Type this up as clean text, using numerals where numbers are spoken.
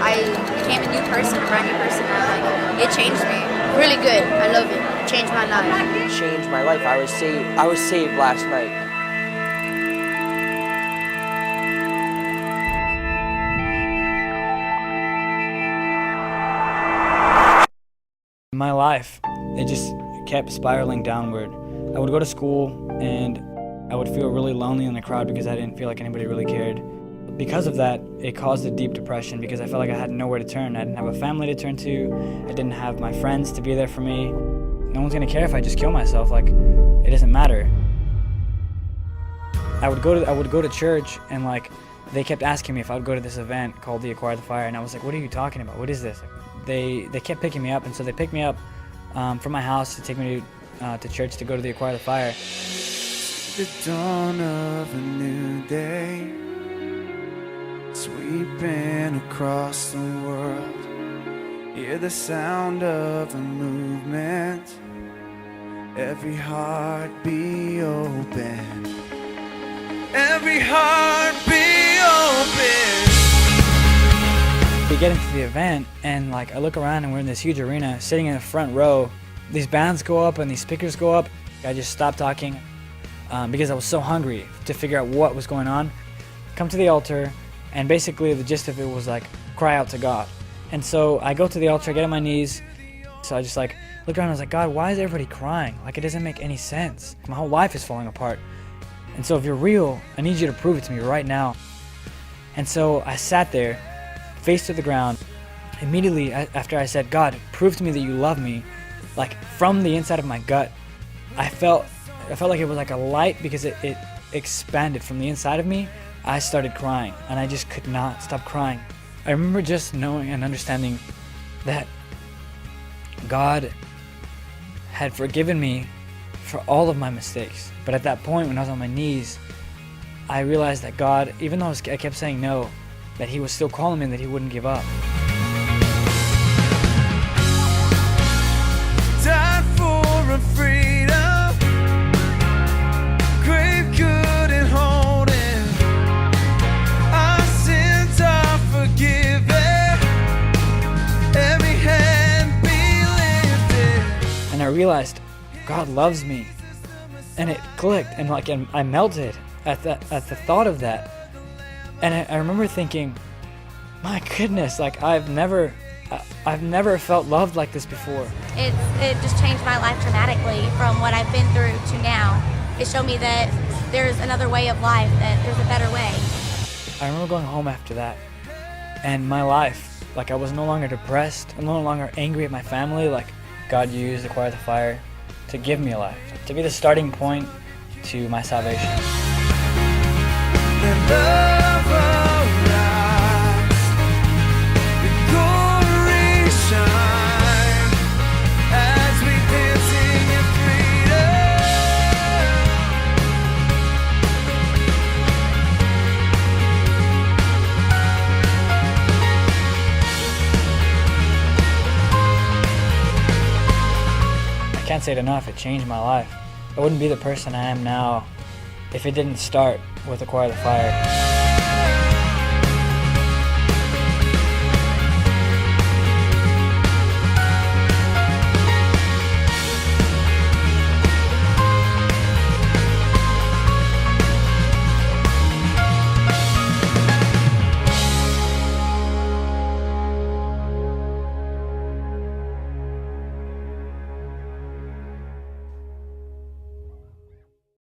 I became a new person, a brand new person. And it changed me. Really good. I love it. Changed my life. It changed my life. I was saved last night. My life, it just kept spiraling downward. I would go to school and I would feel really lonely in the crowd because I didn't feel like anybody really cared. Because of that, it caused a deep depression because I felt like I had nowhere to turn. I didn't have a family to turn to. I didn't have my friends to be there for me. No one's gonna care if I just kill myself. Like, it doesn't matter. I would go to church and like they kept asking me if I would go to this event called the Acquire the Fire, and I was like, what are you talking about? What is this? They kept picking me up, and so they picked me up from my house to take me to church to go to the Acquire the Fire. The dawn of a new day, sweeping across the world. Hear the sound of a movement, every heart be open, every heart be open. We get into the event and like I look around and we're in this huge arena sitting in the front row. These bands go up and these speakers go up. I just stopped talking because I was so hungry to figure out what was going on. Come to the altar, and basically the gist of it was like cry out to God. And so I go to the altar, I get on my knees. So I just like look around and I was like, God, why is everybody crying? Like, it doesn't make any sense. My whole life is falling apart. And so if you're real, I need you to prove it to me right now. And so I sat there, face to the ground. Immediately after I said, God, prove to me that you love me, like from the inside of my gut, I felt like it was like a light because it expanded from the inside of me. I started crying and I just could not stop crying. I remember just knowing and understanding that God had forgiven me for all of my mistakes. But at that point when I was on my knees, I realized that God, even though I kept saying no, that he was still calling me and that he wouldn't give up. Died for a freedom, grave couldn't hold him. Our sins are forgiven, every hand be lifted. And I realized God loves me, and it clicked, and I melted at the thought of that. And I remember thinking, my goodness, like I've never felt loved like this before. It just changed my life dramatically from what I've been through to now. It showed me that there's another way of life, that there's a better way. I remember going home after that, and my life, like I was no longer depressed, I'm no longer angry at my family. Like, God used Acquire the Fire to give me a life, to be the starting point to my salvation. And love arise, the glory shine, as we dance in your freedom. I can't say it enough, it changed my life. I wouldn't be the person I am now if it didn't start with Acquire the Fire.